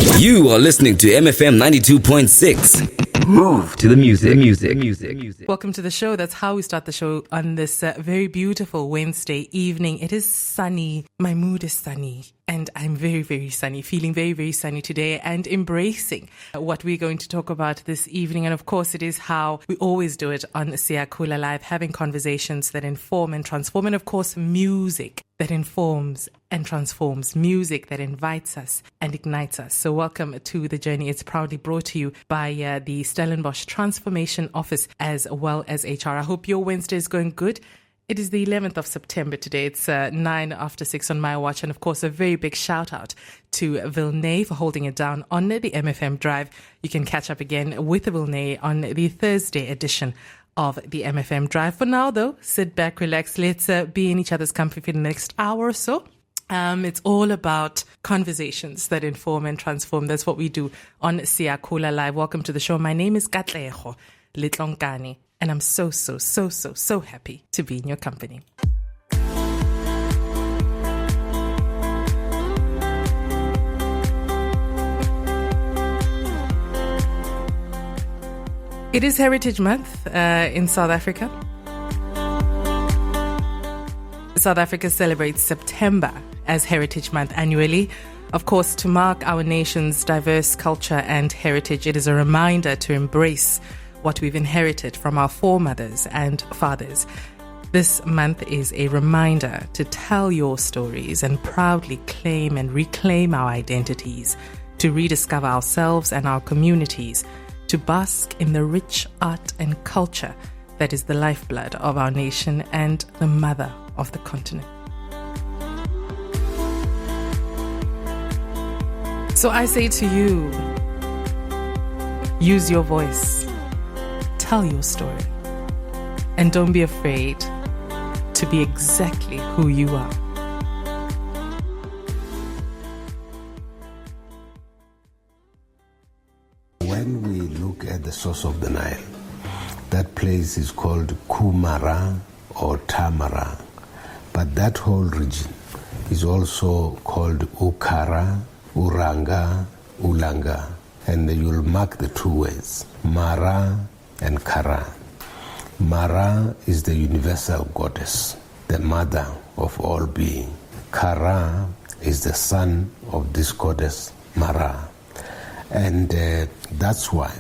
You are listening to MFM 92.6. Move to the music. Welcome to the show. That's how we start the show on this very beautiful Wednesday evening. It is sunny. My mood is sunny. And I'm very, very sunny, feeling very, very sunny today and embracing what we're going to talk about this evening. And of course, it is how we always do it on SiyakhulaLive, having conversations that inform and transform. And of course, music that informs and transforms, music that invites us and ignites us. So welcome to the journey. It's proudly brought to you by the Stellenbosch Transformation Office as well as HR. I hope your Wednesday is going good. It is the 11th of September today. It's 6:09 on my watch. And of course, a very big shout out to Vilnay for holding it down on the MFM Drive. You can catch up again with Vilnay on the Thursday edition of the MFM Drive. For now, though, sit back, relax. Let's be in each other's company for the next hour or so. It's all about conversations that inform and transform. That's what we do on SiyakhulaLive. Welcome to the show. My name is Katlego Letlonkane. And I'm so happy to be in your company. It is Heritage Month in South Africa. South Africa celebrates September as Heritage Month annually. Of course, to mark our nation's diverse culture and heritage, it is a reminder to embrace what we've inherited from our foremothers and fathers. This month is a reminder to tell your stories and proudly claim and reclaim our identities, to rediscover ourselves and our communities, to bask in the rich art and culture that is the lifeblood of our nation and the mother of the continent. So I say to you, use your voice. Tell your story, and don't be afraid to be exactly who you are. When we look at the source of the Nile, that place is called Kumara or Tamara, but that whole region is also called Ukara, Uranga, Ulanga, and you'll mark the two words, Mara and Kara. Mara is the universal goddess, the mother of all being. Kara is the son of this goddess, Mara. And that's why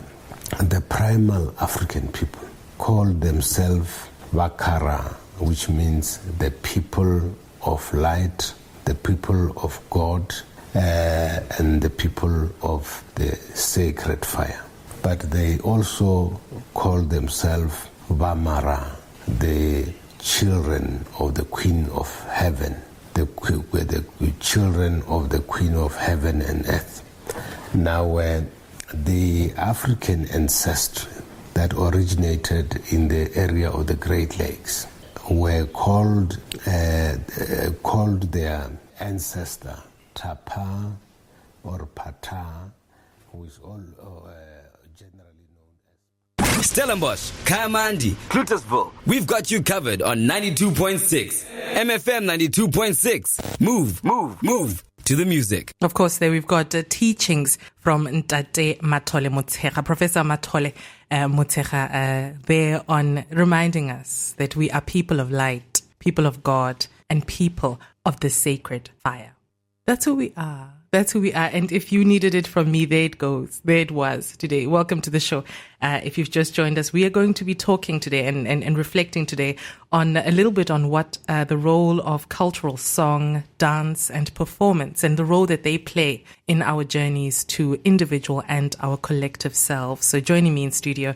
the primal African people call themselves Vakara, which means the people of light, the people of God, and the people of the sacred fire. But they also call themselves Vamara, the children of the Queen of Heaven, the children of the Queen of Heaven and Earth. Now, the African ancestry that originated in the area of the Great Lakes were called their ancestor Tapa or Pata, who is all generally known as Stellenbosch, Kamandi, Clutersville. We've got you covered on 92.6. MFM 92.6. Move to the music. Of course, there we've got teachings from Ntate Matole Motshega, Professor Matole Motshega, there on reminding us that we are people of light, people of God, and people of the sacred fire. That's who we are. And if you needed it from me, there it goes. There it was today. Welcome to the show. If you've just joined us, we are going to be talking today and reflecting today on a little bit on what the role of cultural song, dance, and performance and the role that they play in our journeys to individual and our collective selves. So joining me in studio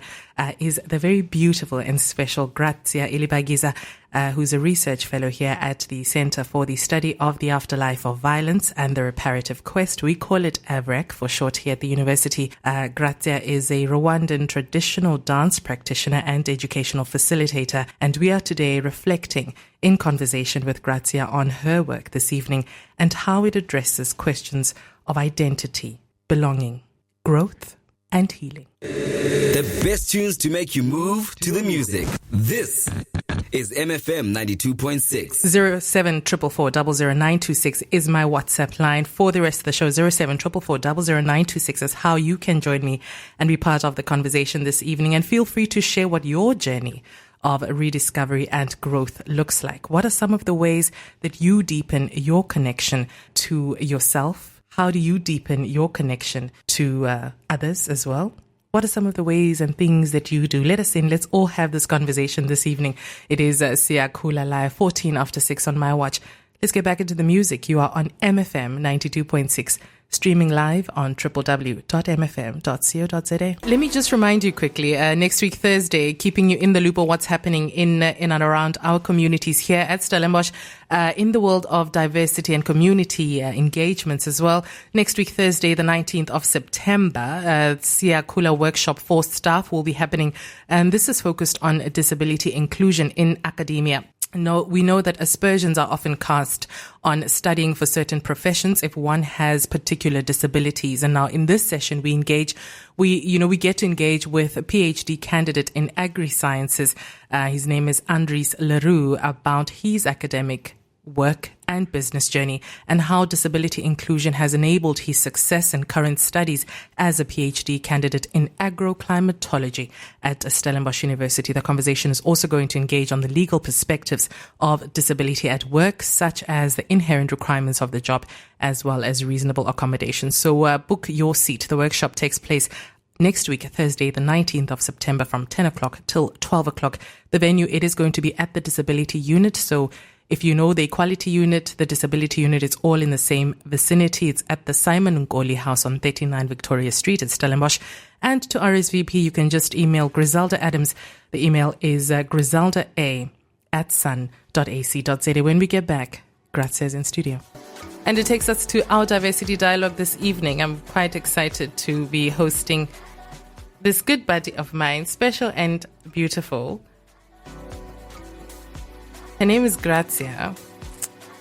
is the very beautiful and special Gratia Ilibagiza, who's a research fellow here at the Center for the Study of the Afterlife of Violence and the Reparative Quest. We call it AVReQ for short here at the university. Gratia is a Rwandan traditional dance practitioner and educational facilitator, and we are today reflecting in conversation with Gratia on her work this evening and how it addresses questions of identity, belonging, growth, and healing. The best tunes to make you move to the music. This is MFM 92.6. 07444000926 is my WhatsApp line. For the rest of the show, 07444000926 is how you can join me and be part of the conversation this evening. And feel free to share what your journey of rediscovery and growth looks like. What are some of the ways that you deepen your connection to yourself? How do you deepen your connection to others as well? What are some of the ways and things that you do? Let us in. Let's all have this conversation this evening. It is SiyakhulaLive, 14 after 6 on my watch. Let's get back into the music. You are on MFM 92.6. Streaming live on www.mfm.co.za. Let me just remind you quickly, next week, Thursday, keeping you in the loop of what's happening in and around our communities here at Stellenbosch, in the world of diversity and community engagements as well. Next week, Thursday, the 19th of September, Siyakhula workshop for staff will be happening. And this is focused on disability inclusion in academia. No, we know that aspersions are often cast on studying for certain professions if one has particular disabilities. And now in this session, we get to engage with a PhD candidate in agri-sciences. His name is Andres Leroux, about his academic work and business journey and how disability inclusion has enabled his success in current studies as a PhD candidate in agroclimatology at Stellenbosch University. The conversation is also going to engage on the legal perspectives of disability at work, such as the inherent requirements of the job, as well as reasonable accommodations. So book your seat. The workshop takes place next week, Thursday, the 19th of September from 10 o'clock till 12 o'clock. The venue, it is going to be at the disability unit. So if you know the equality unit, the disability unit, it's all in the same vicinity. It's at the Simon Nkoli House on 39 Victoria Street at Stellenbosch. And to RSVP, you can just email Griselda Adams. The email is griselda@sun.ac.za. When we get back, Gratia is in studio. And it takes us to our diversity dialogue this evening. I'm quite excited to be hosting this good buddy of mine, special and beautiful. Her name is Gratia,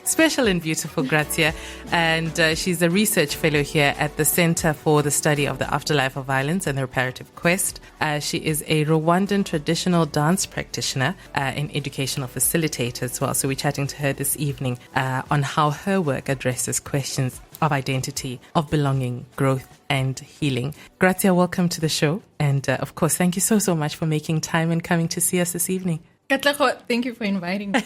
special and beautiful Gratia, and she's a research fellow here at the Center for the Study of the Afterlife of Violence and the Reparative Quest. She is a Rwandan traditional dance practitioner and educational facilitator as well. So we're chatting to her this evening on how her work addresses questions of identity, of belonging, growth, and healing. Gratia, welcome to the show. And of course, thank you so much for making time and coming to see us this evening. Katlego, thank you for inviting me.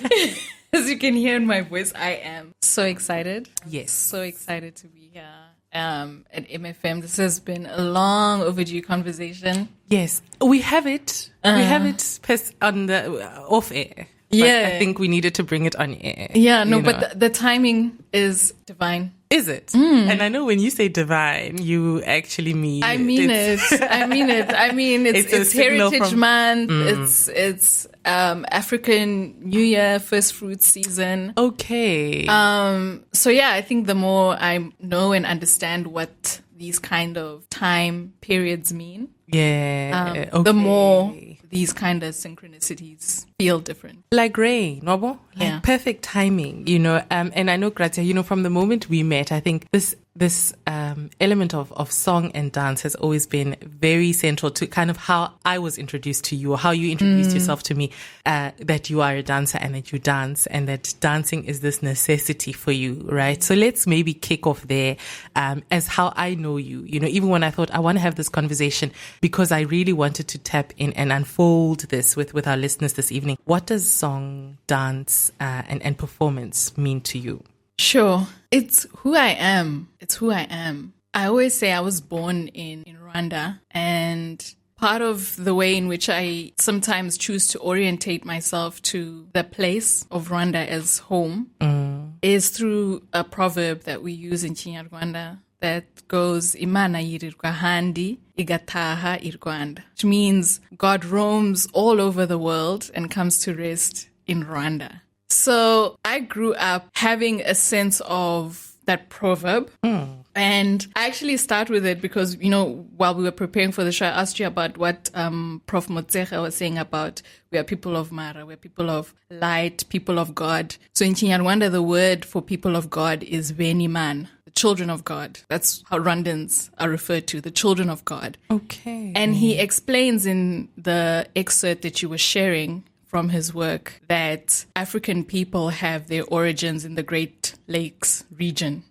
As you can hear in my voice, I am so excited. Yes. So excited to be here at MFM. This has been a long overdue conversation. Yes. We have it. We have it on the off air. Yeah. I think we needed to bring it on air. Yeah, no, but the timing is divine. Is it? And I know when you say divine, you actually mean I mean it. I mean it. I mean, it's Heritage Month. It's African New Year, first fruit season. Okay. So yeah, I think the more I know and understand what these kind of time periods mean, okay. the more these kind of synchronicities feel different. Like rain, Nobo? Like perfect timing, and I know, Gratia, from the moment we met, I think this element of song and dance has always been very central to kind of how I was introduced to you, or how you introduced yourself to me, that you are a dancer and that you dance, and that dancing is this necessity for you, right? So let's maybe kick off there as how I know you, even when I thought I want to have this conversation because I really wanted to tap in and unfold this with our listeners this evening. What does song, dance, and performance mean to you? Sure. It's who I am. It's who I am. I always say I was born in Rwanda, and part of the way in which I sometimes choose to orientate myself to the place of Rwanda as home is through a proverb that we use in Kinyarwanda that goes, Imana yirirwa handi, igataha irwanda, which means God roams all over the world and comes to rest in Rwanda. So I grew up having a sense of that proverb. And I actually start with it because, while we were preparing for the show, I asked you about what Prof. Motsecha was saying about we are people of Mara, we're people of light, people of God. So in Kinyarwanda, the word for people of God is Veniman, the children of God. That's how Rwandans are referred to, the children of God. Okay. And he explains in the excerpt that you were sharing from his work that African people have their origins in the Great Lakes region,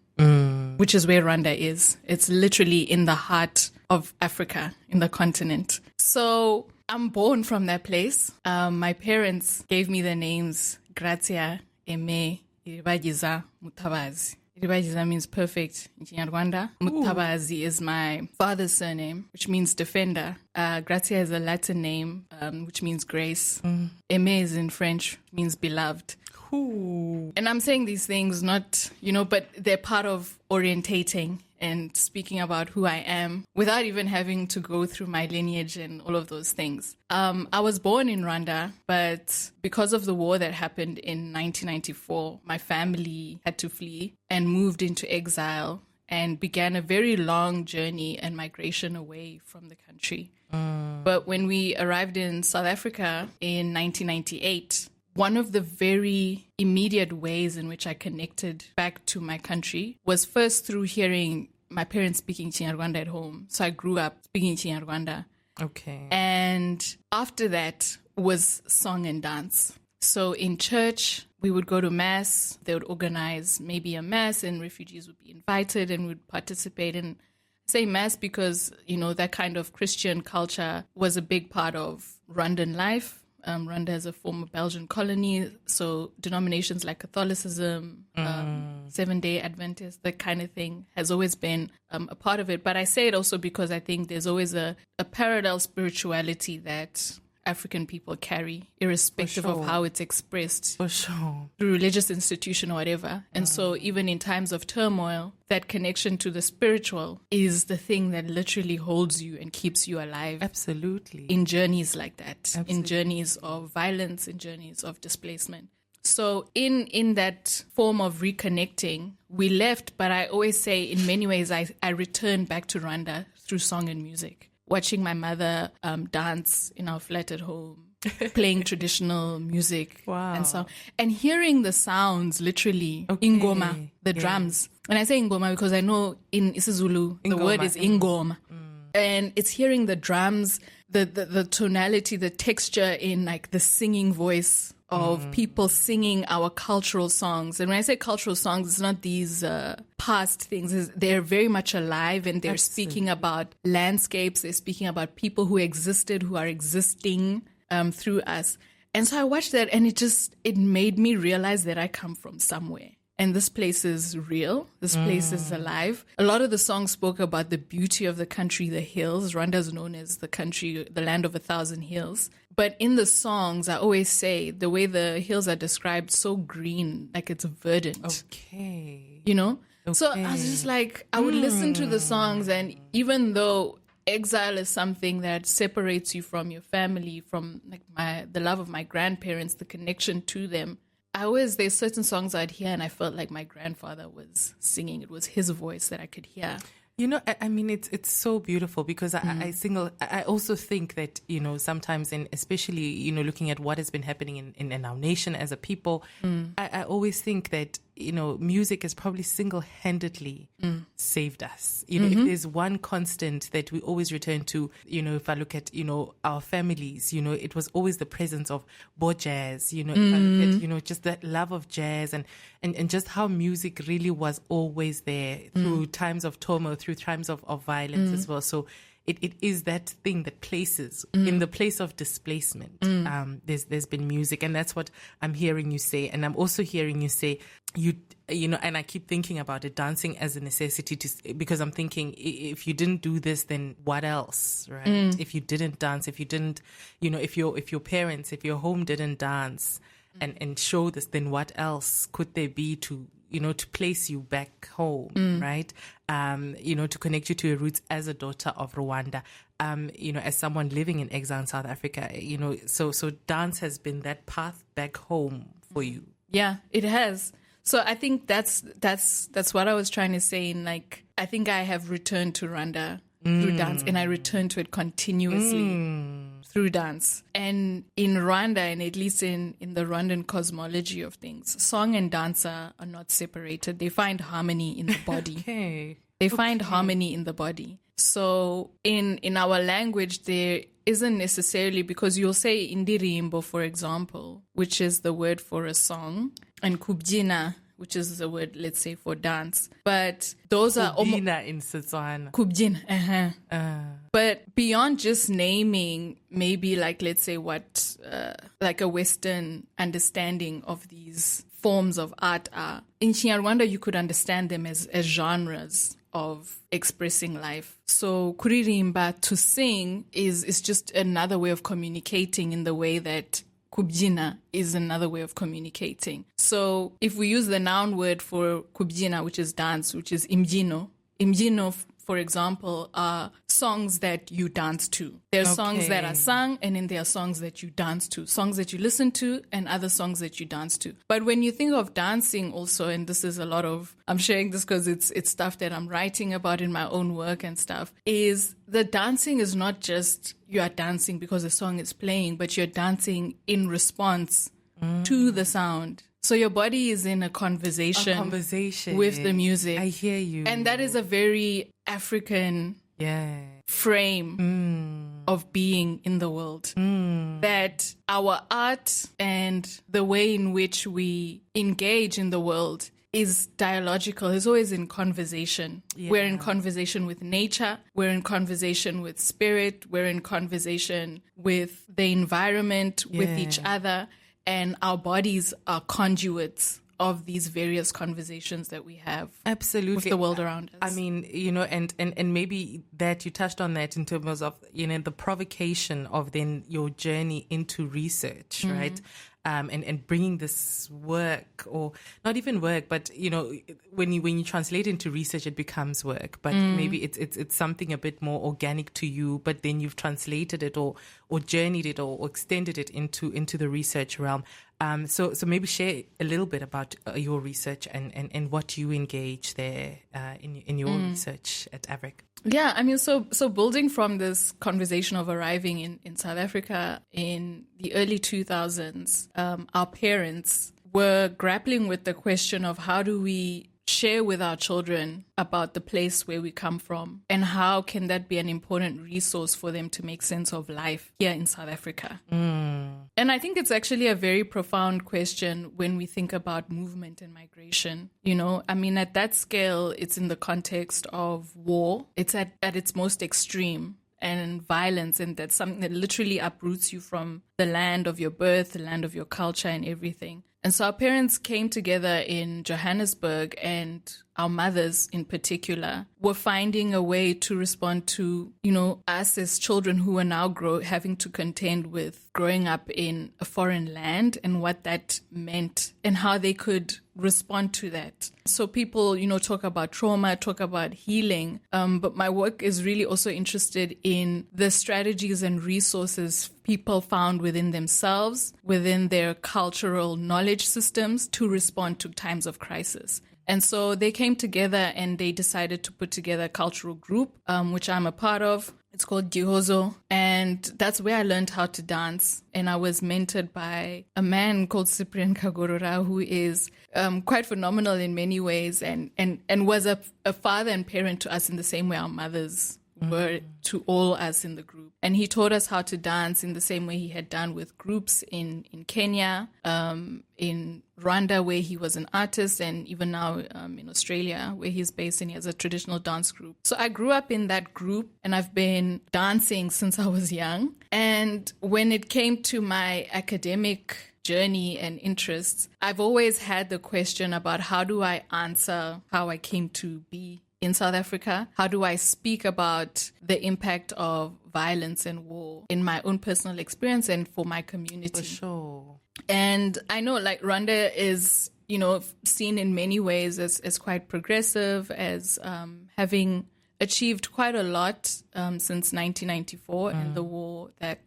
which is where Rwanda is. It's literally in the heart of Africa, in the continent. So I'm born from that place. My parents gave me the names Gratia Aimée Ilibagiza Mutabazi. Ilibagiza means perfect in Kinyarwanda. Mutabazi is my father's surname, which means defender. Gratia is a Latin name, which means grace. Aimée is in French, means beloved. Ooh. And I'm saying these things not, but they're part of orientating and speaking about who I am without even having to go through my lineage and all of those things. I was born in Rwanda, but because of the war that happened in 1994, my family had to flee and moved into exile and began a very long journey and migration away from the country. But when we arrived in South Africa in 1998, one of the very immediate ways in which I connected back to my country was first through hearing my parents speaking Kinyarwanda at home. So I grew up speaking Kinyarwanda. Okay. And after that was song and dance. So in church, we would go to mass. They would organize maybe a mass and refugees would be invited and would participate in, say mass because, that kind of Christian culture was a big part of Rwandan life. Rwanda is a former Belgian colony, so denominations like Catholicism, Seventh-day Adventist, that kind of thing has always been a part of it. But I say it also because I think there's always a parallel spirituality that African people carry, irrespective of how it's expressed through religious institution or whatever. And so even in times of turmoil, that connection to the spiritual is the thing that literally holds you and keeps you alive. Absolutely. In journeys like that, Absolutely. In journeys of violence, in journeys of displacement. So in that form of reconnecting, we left, but I always say in many ways I returned back to Rwanda through song and music. Watching my mother dance in our flat at home, playing traditional music and so, and hearing the sounds literally, ingoma, the drums. And I say ingoma because I know in isiZulu the word is ingoma, and it's hearing the drums, the tonality, the texture in like the singing voice of people singing our cultural songs. And when I say cultural songs, it's not these past things. They're very much alive and they're speaking about landscapes. They're speaking about people who existed, who are existing through us. And so I watched that and it made me realize that I come from somewhere. And this place is real. This place is alive. A lot of the songs spoke about the beauty of the country, the hills. Rwanda is known as the land of 1,000 hills. But in the songs, I always say the way the hills are described, so green, like it's verdant. Okay. So I was just like, I would listen to the songs, and even though exile is something that separates you from your family, from like the love of my grandparents, the connection to them, there's certain songs I'd hear and I felt like my grandfather was singing. It was his voice that I could hear. I mean, it's so beautiful because I also think that, sometimes, and especially, looking at what has been happening in our nation as a people, I always think that, music has probably single-handedly saved us. If there's one constant that we always return to, if I look at, our families, it was always the presence of bo jazz, if I look at, just that love of jazz and just how music really was always there through times of turmoil, through times of violence as well. So it is that thing that places in the place of displacement. There's been music, and that's what I'm hearing you say. And I'm also hearing you say and I keep thinking about it, dancing as a necessity because I'm thinking if you didn't do this, then what else, right? If you didn't dance, if you didn't, if your parents, if your home didn't dance and show this, then what else could there be to place you back home, right? To connect you to your roots as a daughter of Rwanda, as someone living in exile in South Africa, so dance has been that path back home for you. Yeah, it has. So I think that's what I was trying to say. I think I have returned to Rwanda through dance, and I return to it continuously through dance. And in Rwanda, and at least in the Rwandan cosmology of things, song and dancer are not separated. They find harmony in the body. They find harmony in the body. So in our language, there isn't necessarily, because you'll say indirimbo, for example, which is the word for a song, and kubjina, which is the word, let's say, for dance. But those are Kubjina in Setswana. Kubjina, But beyond just naming, maybe like, let's say what, like a Western understanding of these forms of art are, in Kinyarwanda, you could understand them as genres of expressing life. So kuririmba, to sing, is just another way of communicating, in the way that kubjina is another way of communicating. So if we use the noun word for kubjina, which is dance, which is imjino, for example, are songs that you dance to. There are songs that are sung, and then there are songs that you dance to, songs that you listen to, and other songs that you dance to. But when you think of dancing also, and this is a lot of, I'm sharing this because it's stuff that I'm writing about in my own work and stuff, is the dancing is not just you are dancing because the song is playing, but you're dancing in response to the sound. So your body is in a conversation with the music. I hear you. And that is a very African frame of being in the world. That our art and the way in which we engage in the world is dialogical, is always in conversation. We're in conversation with nature. We're in conversation with spirit. We're in conversation with the environment, with each other. And our bodies are conduits of these various conversations that we have with the world around us. I mean, and maybe that you touched on that in terms of, the provocation of then your journey into research, right? And bringing this work, or not even work, but when you translate into research, it becomes work. But maybe it's something a bit more organic to you. But then you've translated it or journeyed it or extended it into the research realm. So maybe share a little bit about your research and what you engage there in your research at AVReQ. Yeah, I mean, so building from this conversation of arriving in South Africa in the early 2000s, our parents were grappling with the question of how do we share with our children about the place where we come from, and how can that be an important resource for them to make sense of life here in South Africa. And I think it's actually a very profound question when we think about movement and migration. I mean, at that scale, it's in the context of war. It's at its most extreme, and violence, and that's something that literally uproots you from the land of your birth, the land of your culture, and everything. And so our parents came together in Johannesburg, and our mothers in particular were finding a way to respond to, us as children who are now having to contend with growing up in a foreign land, and what that meant and how they could respond to that. So people, talk about trauma, talk about healing. But my work is really also interested in the strategies and resources people found within themselves, within their cultural knowledge systems, to respond to times of crisis. And so they came together and they decided to put together a cultural group, which I'm a part of. It's called Gihozo. And that's where I learned how to dance. And I was mentored by a man called Cyprian Kagorora, who is quite phenomenal in many ways, and was a father and parent to us in the same way our mothers were to all us in the group. And he taught us how to dance in the same way he had done with groups in Kenya, in Rwanda, where he was an artist, and even now in Australia, where he's based, and he has a traditional dance group. So I grew up in that group, and I've been dancing since I was young. And when it came to my academic journey and interests, I've always had the question about how do I answer how I came to be in South Africa? How do I speak about the impact of violence and war in my own personal experience and for my community? For sure. And I know, like, Rwanda is, seen in many ways as quite progressive, as having achieved quite a lot since 1994 and the war that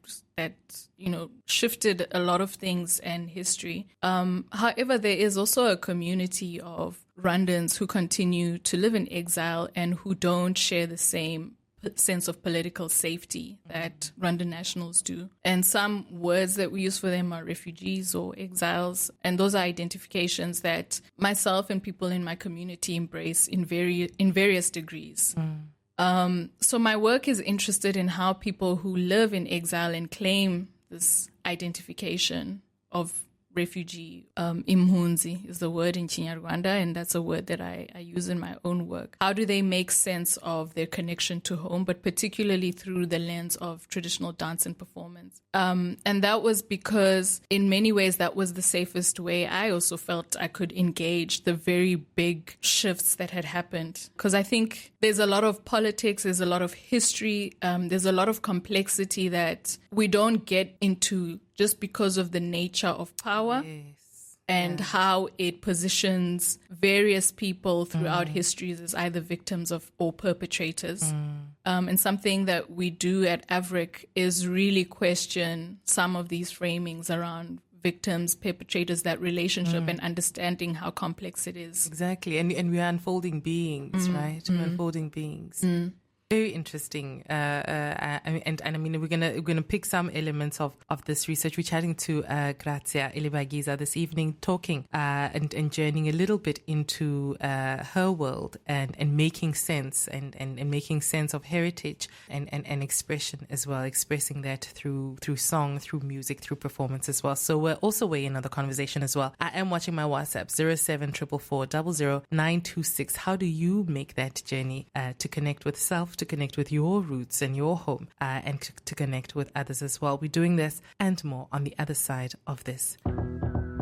shifted a lot of things and history. However, there is also a community of Rwandans who continue to live in exile and who don't share the same sense of political safety that Rwandan nationals do. And some words that we use for them are refugees or exiles. And those are identifications that myself and people in my community embrace in various degrees. So my work is interested in how people who live in exile and claim this identification of refugee, imhunzi is the word in Kinyarwanda, and that's a word that I use in my own work. How do they make sense of their connection to home, but particularly through the lens of traditional dance and performance? And that was because in many ways that was the safest way I also felt I could engage the very big shifts that had happened. Because I think there's a lot of politics, there's a lot of history, there's a lot of complexity that we don't get into just because of the nature of power and how it positions various people throughout histories as either victims of or perpetrators. And something that we do at AVReQ is really question some of these framings around victims, perpetrators, that relationship, and understanding how complex it is. Exactly. And we are unfolding beings, right? We're unfolding beings. Very interesting. And I mean, we're gonna pick some elements of this research. We're chatting to Gratia Ilibagiza this evening, talking and journeying a little bit into her world and making sense and making sense of heritage and expression as well, expressing that through song, through music, through performance as well. So we're also weighing in on the conversation as well. I am watching my WhatsApp 0744400926. How do you make that journey to connect with self, to connect with your roots and your home, and to connect with others as well? We're doing this and more on the other side of this.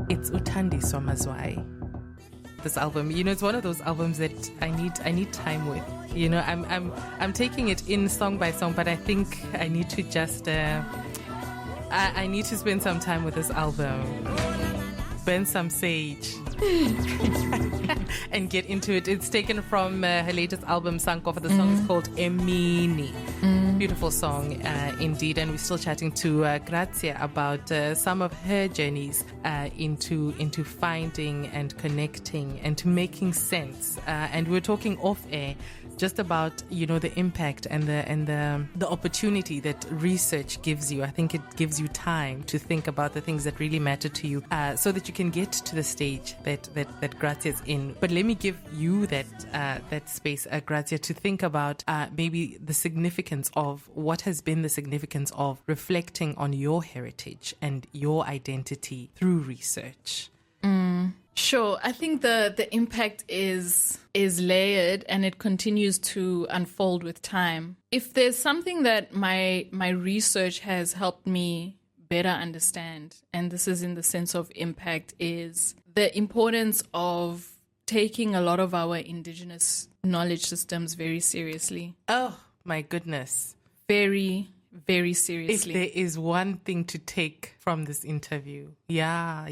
It's Uthandi Somazwai. This album, it's one of those albums that I need time with. I'm taking it in song by song, but I think I need to just I need to spend some time with this album, burn some sage. And get into it. It's taken from her latest album, Sankofa. The song is called Emini. Beautiful song indeed. And we're still chatting to Gratia about some of her journeys into finding and connecting and to making sense. And we're talking off air just about the impact and the opportunity that research gives you. I think it gives you time to think about the things that really matter to you, so that you can get to the stage that Gratia's in. But let me give you that space, Gratia, to think about maybe the significance of what has been the significance of reflecting on your heritage and your identity through research. Sure. I think the impact is layered and it continues to unfold with time. If there's something that my research has helped me better understand, and this is in the sense of impact, is the importance of taking a lot of our indigenous knowledge systems very seriously. Oh, my goodness. Very, very seriously. If there is one thing to take from this interview. Yeah.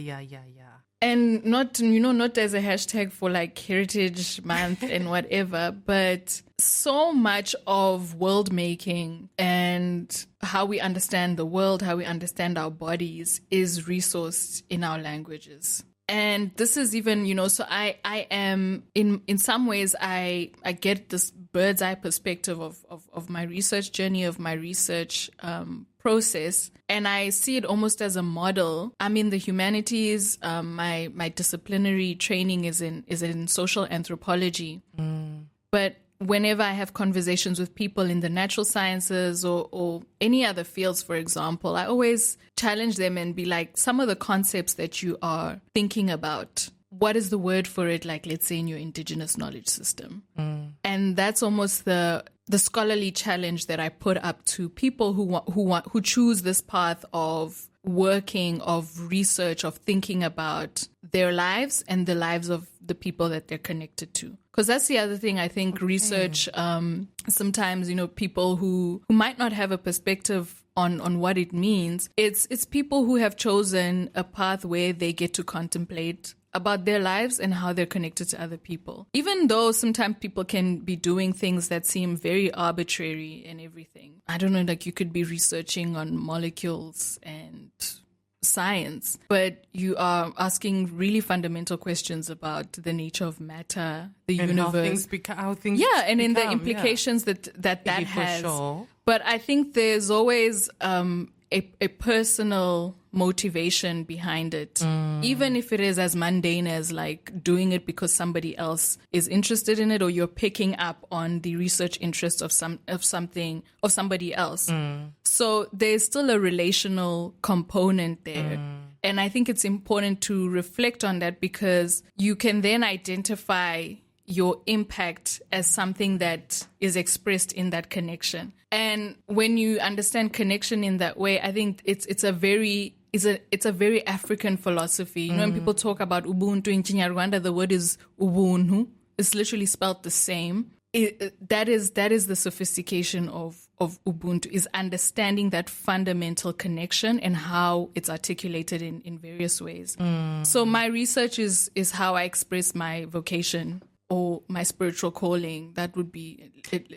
And not as a hashtag for like Heritage Month and whatever, but so much of world making and how we understand the world, how we understand our bodies is resourced in our languages. And this is even, so I am in some ways, I get this bird's eye perspective of my research journey, of my research, process. And I see it almost as a model. I'm in the humanities. My disciplinary training is in social anthropology. But whenever I have conversations with people in the natural sciences or any other fields, for example, I always challenge them and be like, some of the concepts that you are thinking about, what is the word for it? Like, let's say in your indigenous knowledge system. And that's almost the scholarly challenge that I put up to people who choose this path of working, of research, of thinking about their lives and the lives of the people that they're connected to. Because that's the other thing. I think research, sometimes, people who might not have a perspective on what it means, it's people who have chosen a path where they get to contemplate about their lives and how they're connected to other people. Even though sometimes people can be doing things that seem very arbitrary and everything. I don't know, like you could be researching on molecules and science, but you are asking really fundamental questions about the nature of matter, the and universe. How things and in the become, implications that for has. sure. But I think there's always a personal motivation behind it, even if it is as mundane as like doing it because somebody else is interested in it, or you're picking up on the research interest of somebody else. So there's still a relational component there. And I think it's important to reflect on that, because you can then identify your impact as something that is expressed in that connection. And when you understand connection in that way, I think it's a very African philosophy. You know, when people talk about Ubuntu in Kinyarwanda, the word is Ubuntu. It's literally spelled the same. That is the sophistication of Ubuntu, is understanding that fundamental connection and how it's articulated in various ways. So my research is how I express my vocation or my spiritual calling. That would be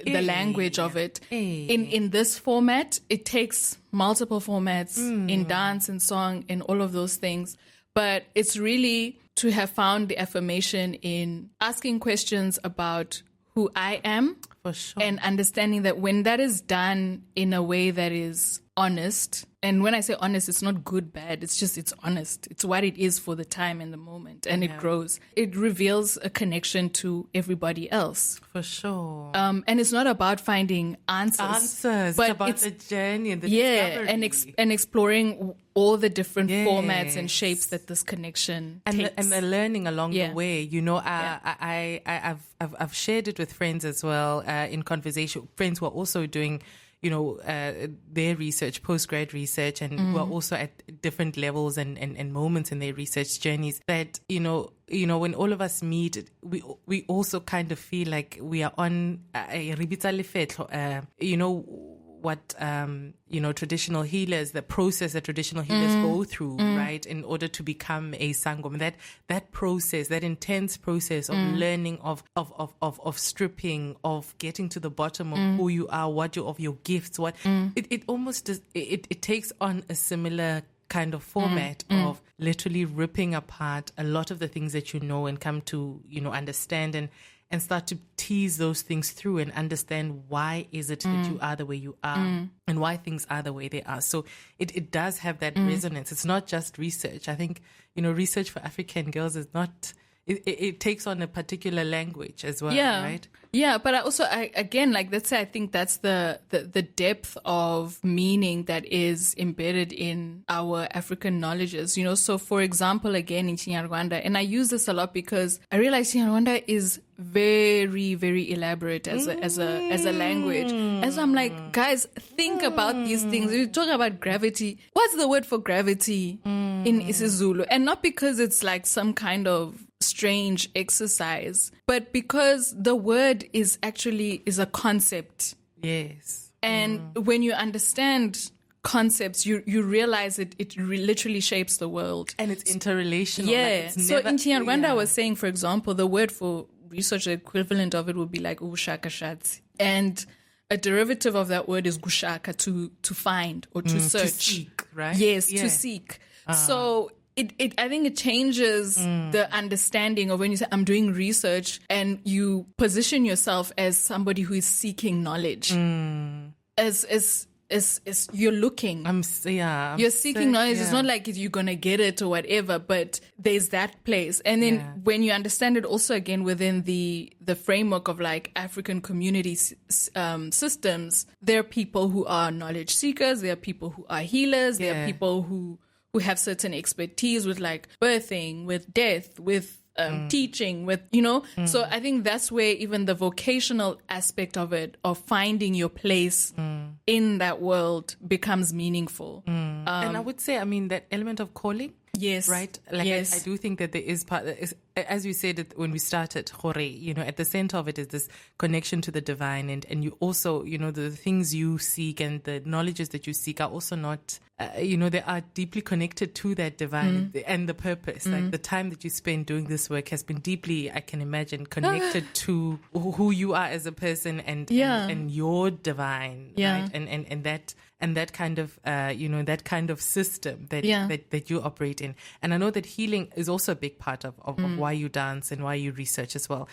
the language of it. In this format, it takes multiple formats in dance and song and all of those things. But it's really to have found the affirmation in asking questions about who I am. For sure. And understanding that when that is done in a way that is honest, and when I say honest, it's not good, bad, it's honest. It's what it is for the time and the moment, and it grows. It reveals a connection to everybody else. For sure. And it's not about finding answers. But it's about the journey and the discovery. and exploring all the different formats and shapes that this connection takes. And the learning along the way. You know, I've shared it with friends as well in conversation. Friends who are also doing, you know, their research, post-grad research, and who are also at different levels and moments in their research journeys, that, you know, when all of us meet, we also kind of feel like we are on a ribitsa lefetlo, you know, what, you know, traditional healers, the process that traditional healers go through, right, in order to become a sangom. That process, that intense process of learning, of stripping, of getting to the bottom of who you are, of your gifts, it almost does, it takes on a similar kind of format of literally ripping apart a lot of the things that you know and come to, you know, understand and start to tease those things through and understand why is it that you are the way you are and why things are the way they are. So it does have that resonance. It's not just research. I think, you know, research for African girls is not, it takes on a particular language as well, right? Yeah, but again, like, let's say, I think that's the depth of meaning that is embedded in our African knowledges, you know. So, for example, again, in Kinyarwanda, and I use this a lot because I realize Kinyarwanda is very, very elaborate as a language. And so I'm like, guys, think about these things. We talk about gravity. What's the word for gravity in isiZulu? And not because it's like some kind of strange exercise, but because the word is a concept. Yes. And when you understand concepts, you realize it literally shapes the world. And it's interrelational. Yeah. Like, it's so in Kinyarwanda, I was saying, for example, the word for research, the equivalent of it would be like ubushakashatsi. And a derivative of that word is gushaka, to find or to search. To seek, right? Yes, to seek. So I think it changes the understanding of when you say, I'm doing research, and you position yourself as somebody who is seeking knowledge. As you're looking. You're seeking knowledge. It's not like you're going to get it or whatever, but there's that place. And then when you understand it also, again, within the framework of like African community systems, there are people who are knowledge seekers. There are people who are healers. There are people who have certain expertise with like birthing, with death, with teaching, with, you know. So I think that's where even the vocational aspect of it, of finding your place in that world, becomes meaningful. And I would say, I mean, that element of calling. Yes. Right? Like, I do think that there is part, as we said it when we started, you know, at the center of it is this connection to the divine. And you also, you know, the things you seek and the knowledges that you seek are also not, you know, they are deeply connected to that divine and the purpose. Like, the time that you spend doing this work has been deeply, I can imagine, connected to who you are as a person and your divine. Right? And that kind of, you know, that kind of system that you operate in. And I know that healing is also a big part of why you dance and why you research as well.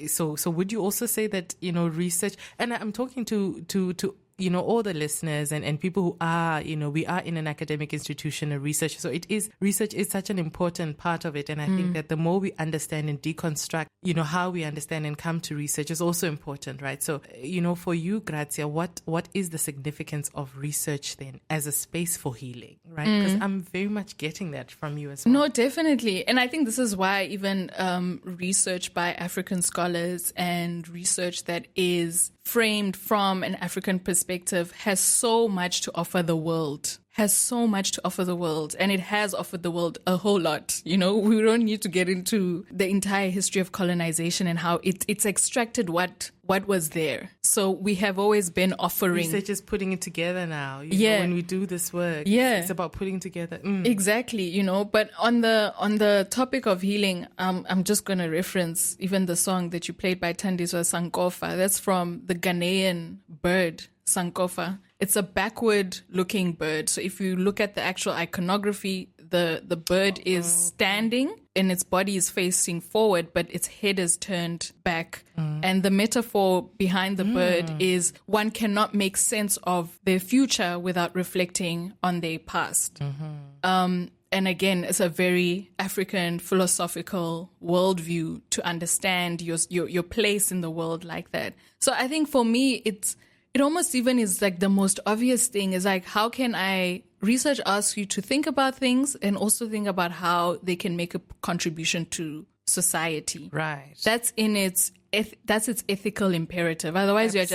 So would you also say that, you know, research, and I'm talking to all the listeners and people who are, we are in an academic institution, a research. So research is such an important part of it. And I think that the more we understand and deconstruct, how we understand and come to research is also important, right? So, for you, Gratia, what is the significance of research then as a space for healing, right? Because I'm very much getting that from you as well. No, definitely. And I think this is why even research by African scholars and research that is framed from an African perspective has so much to offer the world. And it has offered the world a whole lot. We don't need to get into the entire history of colonization and how it's extracted what was there. So we have always been offering. Research is putting it together now. When we do this work, it's about putting together. Exactly, But on the topic of healing, I'm just going to reference even the song that you played by Thandiswa Sankofa. That's from the Ghanaian bird Sankofa. It's a backward-looking bird. So if you look at the actual iconography, the bird is standing and its body is facing forward, but its head is turned back. And the metaphor behind the bird is one cannot make sense of their future without reflecting on their past. And again, it's a very African philosophical worldview to understand your place in the world like that. So I think for me, it almost even is like the most obvious thing is like, how can research asks you to think about things and also think about how they can make a contribution to society. Right. That's its ethical imperative. Otherwise, you're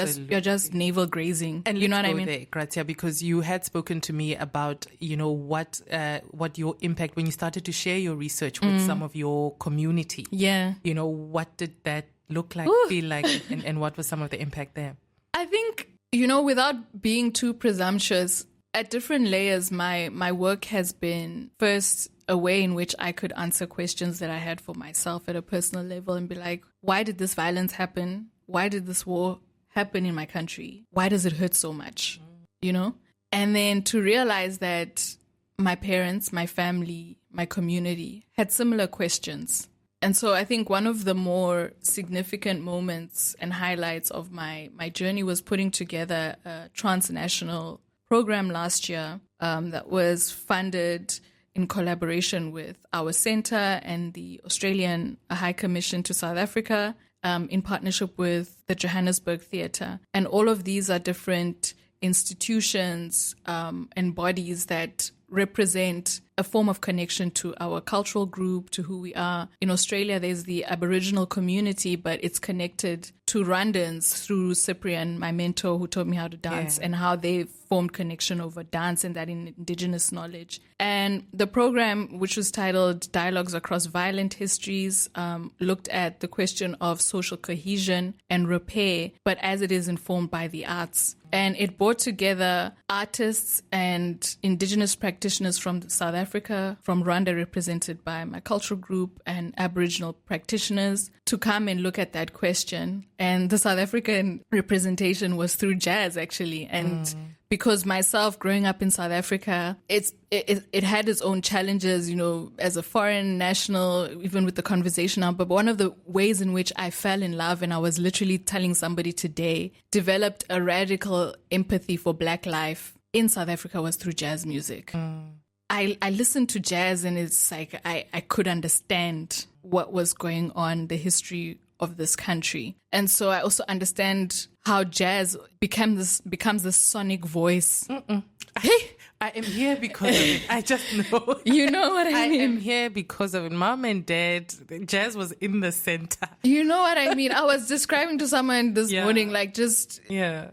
just navel grazing. And you know what I mean? There, Gratia, because you had spoken to me about, what your impact when you started to share your research with some of your community. Yeah. What did that look like, feel like, and what was some of the impact there? I think, without being too presumptuous, at different layers, my work has been first a way in which I could answer questions that I had for myself at a personal level and be like, why did this violence happen? Why did this war happen in my country? Why does it hurt so much? And then to realize that my parents, my family, my community had similar questions. And so I think one of the more significant moments and highlights of my journey was putting together a transnational program last year that was funded in collaboration with our center and the Australian High Commission to South Africa in partnership with the Johannesburg Theatre. And all of these are different institutions and bodies that represent a form of connection to our cultural group, to who we are. In Australia, there's the Aboriginal community, but it's connected to Rwandans through Cyprian, my mentor, who taught me how to dance, and how they formed connection over dance and that indigenous knowledge. And the program, which was titled Dialogues Across Violent Histories, looked at the question of social cohesion and repair, but as it is informed by the arts. And it brought together artists and indigenous practitioners from South Africa, from Rwanda, represented by my cultural group, and Aboriginal practitioners to come and look at that question. And the South African representation was through jazz, actually. And because myself growing up in South Africa, it had its own challenges, as a foreign national, even with the conversation now. But one of the ways in which I fell in love, and I was literally telling somebody today, developed a radical empathy for Black life in South Africa was through jazz music. I listened to jazz and it's like I could understand what was going on, the history of this country. And so I also understand how jazz becomes this sonic voice. Hey, I am here because of it. I just know. You know what I mean? I am here because of it. Mom and dad, jazz was in the center. You know what I mean? I was describing to someone this morning, like just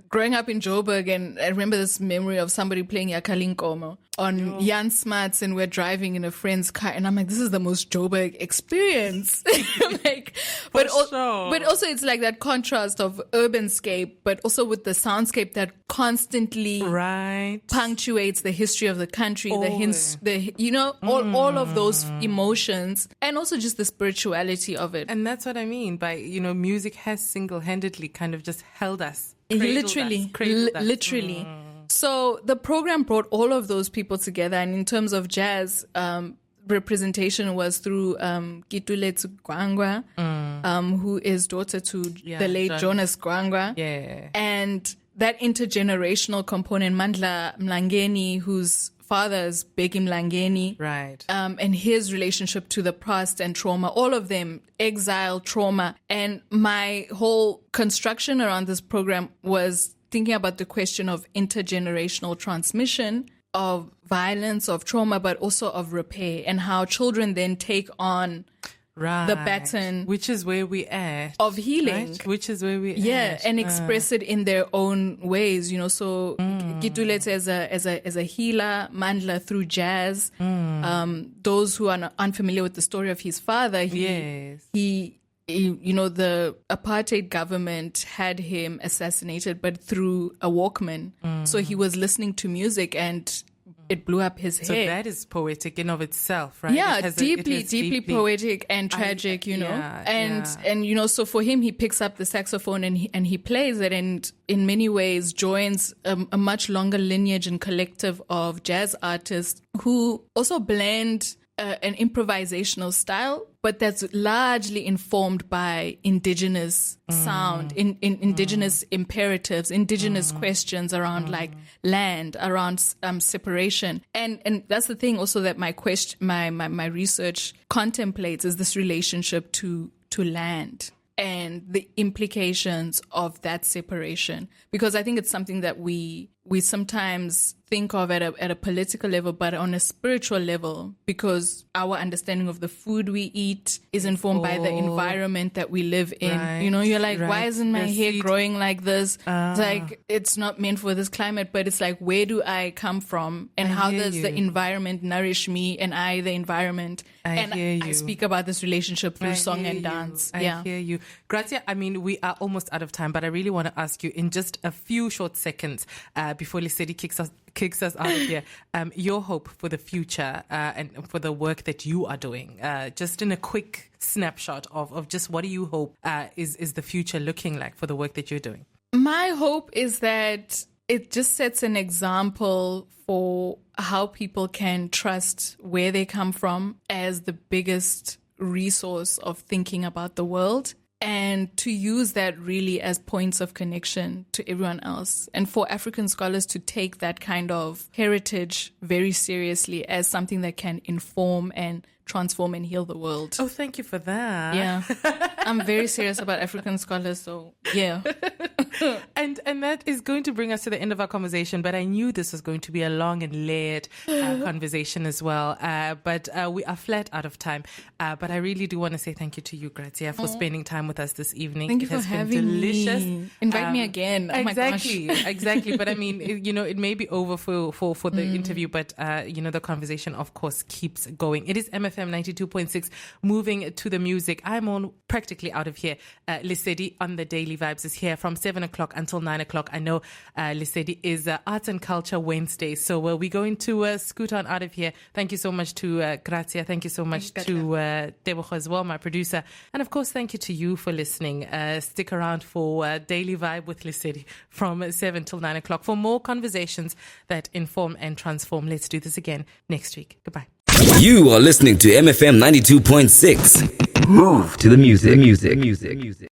growing up in Joburg, and I remember this memory of somebody playing Yakalinkomo on Jan Smarts, and we're driving in a friend's car, and I'm like, this is the most Joburg experience. But also it's like that contrast of urbanscape, but also with the soundscape that constantly punctuates the history of the country, all of those emotions, and also just the spirituality of it. And that's what I mean by, music has single-handedly kind of just held us. Literally. So the program brought all of those people together. And in terms of jazz, representation was through Gituletsu Gwangwa, who is daughter to the late Jonas Gwangwa. Yeah. And that intergenerational component, Mandla Mlangeni, whose father is Beki Mlangeni, right? And his relationship to the past and trauma, all of them, exile, trauma. And my whole construction around this program was thinking about the question of intergenerational transmission of violence, of trauma, but also of repair, and how children then take on the baton, which is where we at, of healing, right? Which is where we at, and express it in their own ways, So Gitulete as a healer, Mandla through jazz. Those who are unfamiliar with the story of his father, he the apartheid government had him assassinated, but through a Walkman. So he was listening to music and it blew up his head. So that is poetic in of itself, right? Yeah, deeply poetic and tragic, And so for him, he picks up the saxophone and he plays it, and in many ways joins a much longer lineage and collective of jazz artists who also blend an improvisational style, but that's largely informed by indigenous sound, indigenous imperatives, indigenous questions around like land, around separation, and that's the thing also that my research contemplates is this relationship to land and the implications of that separation, because I think it's something that we sometimes think of at a political level, but on a spiritual level, because our understanding of the food we eat is informed by the environment that we live in. Right, you're like, why isn't my hair seed growing like this? It's like, it's not meant for this climate, but it's like, where do I come from? And how does the environment nourish me and I, the environment? I speak about this relationship through song and dance. I hear you. Gratia, I mean, we are almost out of time, but I really want to ask you in just a few short seconds, before Lisedi kicks us out of here, your hope for the future and for the work that you are doing, just in a quick snapshot of just what do you hope is the future looking like for the work that you're doing? My hope is that it just sets an example for how people can trust where they come from as the biggest resource of thinking about the world, and to use that really as points of connection to everyone else. And for African scholars to take that kind of heritage very seriously as something that can inform and transform and heal the world. Oh, thank you for that. Yeah. I'm very serious about African scholars, so yeah. And that is going to bring us to the end of our conversation, but I knew this was going to be a long and layered conversation as well. But we are flat out of time. But I really do want to say thank you to you, Gratia, for spending time with us this evening. Thank you for having delicious. Me. Invite me again. Oh exactly, my gosh. Exactly. But I mean, it may be over for the interview, but the conversation, of course, keeps going. It is MFM 92.6, moving to the music. I'm on practically out of here. Lisedi on the Daily Vibes is here from 7 o'clock until 9 o'clock. I know Lisedi is Arts and Culture Wednesday, so we're going to scoot on out of here. Thank you so much to Gratia. Thank you so much to Tebogo as well, my producer. And of course, thank you to you for listening. Stick around for Daily Vibe with Lisedi from 7 till 9 o'clock for more conversations that inform and transform. Let's do this again next week. Goodbye. You are listening to MFM 92.6. Move to the music.